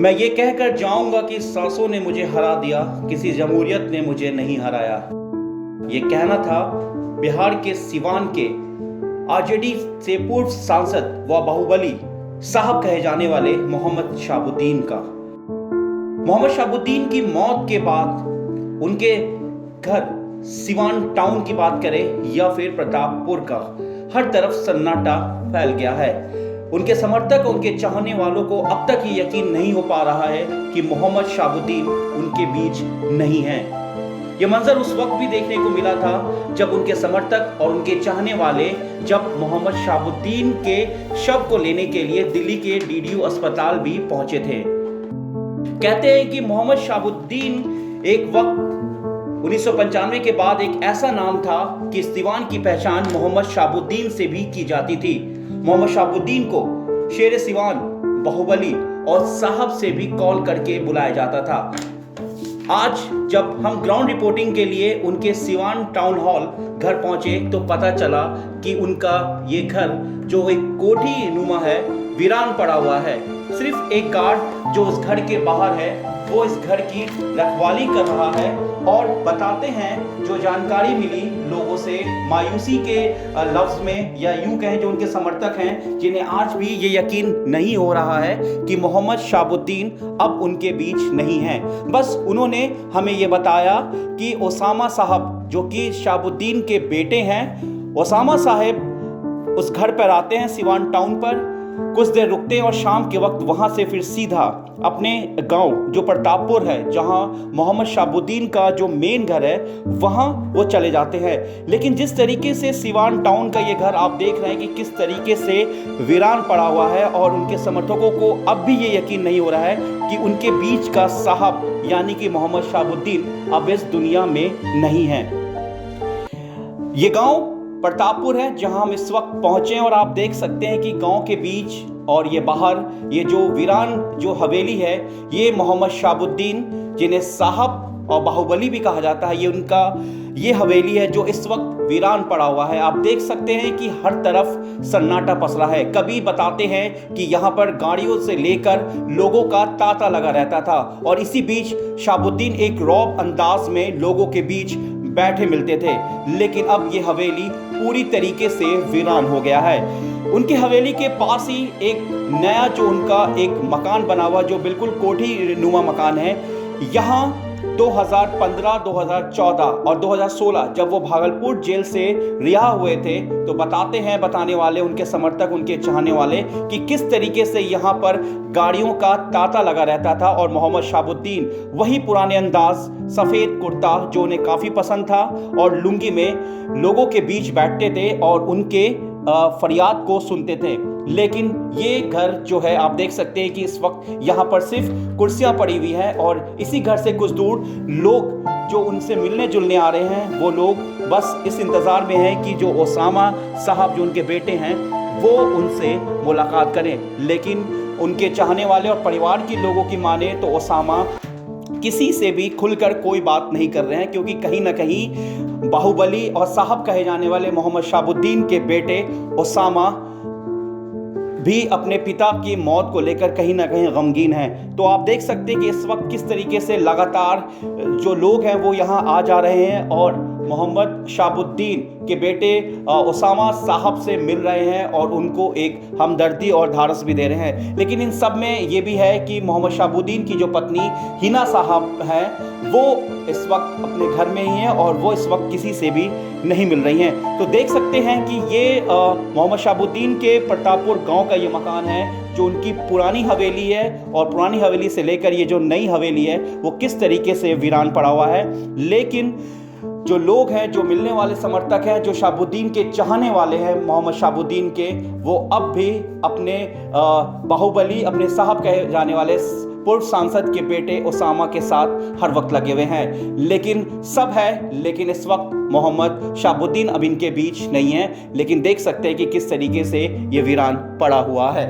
मैं ये कहकर जाऊंगा कि सांसों ने मुझे हरा दिया, किसी जमहूरियत ने मुझे नहीं हराया। ये कहना था बिहार के सिवान के आरजेडी से पूर्व सांसद व बाहुबली साहब कहे जाने वाले मोहम्मद शहाबुद्दीन का। मोहम्मद शहाबुद्दीन की मौत के बाद उनके घर सिवान टाउन की बात करें या फिर प्रतापपुर का, हर तरफ सन्नाटा फैल गया है। उनके समर्थक, उनके चाहने वालों को अब तक ये यकीन नहीं हो पा रहा है कि मोहम्मद शहाबुद्दीन उनके बीच नहीं है। ये मंजर उस वक्त भी देखने को मिला था जब उनके समर्थक और उनके चाहने वाले जब मोहम्मद शहाबुद्दीन के शव को लेने के लिए दिल्ली के डीडीयू अस्पताल भी पहुंचे थे। कहते हैं कि मोहम्मद शहाबुद्दीन एक वक्त 1995 के बाद एक ऐसा नाम था कि सिवान की पहचान मोहम्मद शहाबुद्दीन से भी की जाती थी। मोहम्मद शहाबुद्दीन को शेर सिवान, बाहुबली और साहब से भी कॉल करके बुलाया जाता था। आज जब हम ग्राउंड रिपोर्टिंग के लिए उनके सिवान टाउन हॉल घर पहुंचे तो पता चला कि उनका ये घर जो एक कोठी नुमा है, वीरान पड़ा हुआ है। सिर्फ एक गार्ड जो उस घर के बाहर है वो इस घर की रखवाली कर रहा है। और बताते हैं जो जानकारी मिली लोगों से, मायूसी के लफ्ज में, या यूं कहें जो उनके समर्थक हैं जिन्हें आज भी ये यकीन नहीं हो रहा है कि मोहम्मद शहाबुद्दीन अब उनके बीच नहीं है। बस उन्होंने हमें ये बताया कि ओसामा साहब जो कि शहाबुद्दीन के बेटे हैं, ओसामा साहब उस घर पर आते हैं सिवान टाउन पर, कुछ देर रुकते हैं और शाम के वक्त वहां से फिर सीधा अपने गांव जो प्रतापपुर है, जहां मोहम्मद शहाबुद्दीन का जो मेन घर है, वहां वो चले जाते हैं। लेकिन जिस तरीके से सिवान टाउन का ये घर आप देख रहे हैं कि किस तरीके से वीरान पड़ा हुआ है, और उनके समर्थकों को अब भी ये यकीन नहीं हो रहा है कि उनके बीच का साहब यानी कि मोहम्मद शहाबुद्दीन अब इस दुनिया में नहीं है। ये गांव प्रतापपुर है जहां हम इस वक्त पहुंचे, और आप देख सकते हैं कि गांव के बीच और ये बाहर ये जो वीरान जो हवेली है, ये मोहम्मद शहाबुद्दीन जिन्हें साहब और बाहुबली भी कहा जाता है, ये उनका ये हवेली है जो इस वक्त वीरान पड़ा हुआ है। आप देख सकते हैं कि हर तरफ सन्नाटा पसरा है। कभी बताते हैं कि यहाँ पर गाड़ियों से लेकर लोगों का तांता लगा रहता था, और इसी बीच शहाबुद्दीन एक रौब अंदाज में लोगों के बीच बैठे मिलते थे। लेकिन अब ये हवेली पूरी तरीके से वीरान हो गया है। उनकी हवेली के पास ही एक नया जो उनका एक मकान बना हुआ जो बिल्कुल कोठी नुमा मकान है। यहाँ 2015, 2014 और 2016 जब वो भागलपुर जेल से रिहा हुए थे तो बताने वाले उनके समर्थक, उनके चाहने वाले कि किस तरीके से यहाँ पर गाड़ियों का तांता लगा रहता था, और मोहम्मद शहाबुद्दीन वही पुराने अंदाज, सफ़ेद कुर्ता जो उन्हें काफ़ी पसंद था और लुंगी में लोगों के बीच बैठते थे और उनके फरियाद को सुनते थे। लेकिन ये घर जो है आप देख सकते हैं कि इस वक्त यहाँ पर सिर्फ कुर्सियाँ पड़ी हुई हैं, और इसी घर से कुछ दूर लोग जो उनसे मिलने जुलने आ रहे हैं वो लोग बस इस इंतज़ार में हैं कि जो ओसामा साहब जो उनके बेटे हैं वो उनसे मुलाकात करें। लेकिन उनके चाहने वाले और परिवार की लोगों की माने तो ओसामा किसी से भी खुलकर कोई बात नहीं कर रहे हैं, क्योंकि कहीं ना कहीं बाहुबली और साहब कहे जाने वाले मोहम्मद शहाबुद्दीन के बेटे ओसामा भी अपने पिता की मौत को लेकर कहीं ना कहीं गमगीन हैं। तो आप देख सकते हैं कि इस वक्त किस तरीके से लगातार जो लोग हैं वो यहाँ आ जा रहे हैं और मोहम्मद शहाबुद्दीन के बेटे ओसामा साहब से मिल रहे हैं और उनको एक हमदर्दी और ढाढ़स भी दे रहे हैं। लेकिन इन सब में ये भी है कि मोहम्मद शहाबुद्दीन की जो पत्नी हिना साहब हैं वो इस वक्त अपने घर में ही हैं और वो इस वक्त किसी से भी नहीं मिल रही हैं। तो देख सकते हैं कि ये मोहम्मद शहाबुद्दीन के प्रतापपुर गांव का ये मकान है जो उनकी पुरानी हवेली है, और पुरानी हवेली से लेकर ये जो नई हवेली है वो किस तरीके से वीरान पड़ा हुआ है। लेकिन जो लोग हैं, जो मिलने वाले समर्थक हैं, जो शहाबुद्दीन के चाहने वाले हैं मोहम्मद शहाबुद्दीन के, वो अब भी अपने बाहुबली, अपने साहब कहे जाने वाले पूर्व सांसद के बेटे ओसामा के साथ हर वक्त लगे हुए हैं। लेकिन सब है, लेकिन इस वक्त मोहम्मद शहाबुद्दीन अब इनके बीच नहीं है। लेकिन देख सकते हैं कि किस तरीके से ये वीरान पड़ा हुआ है।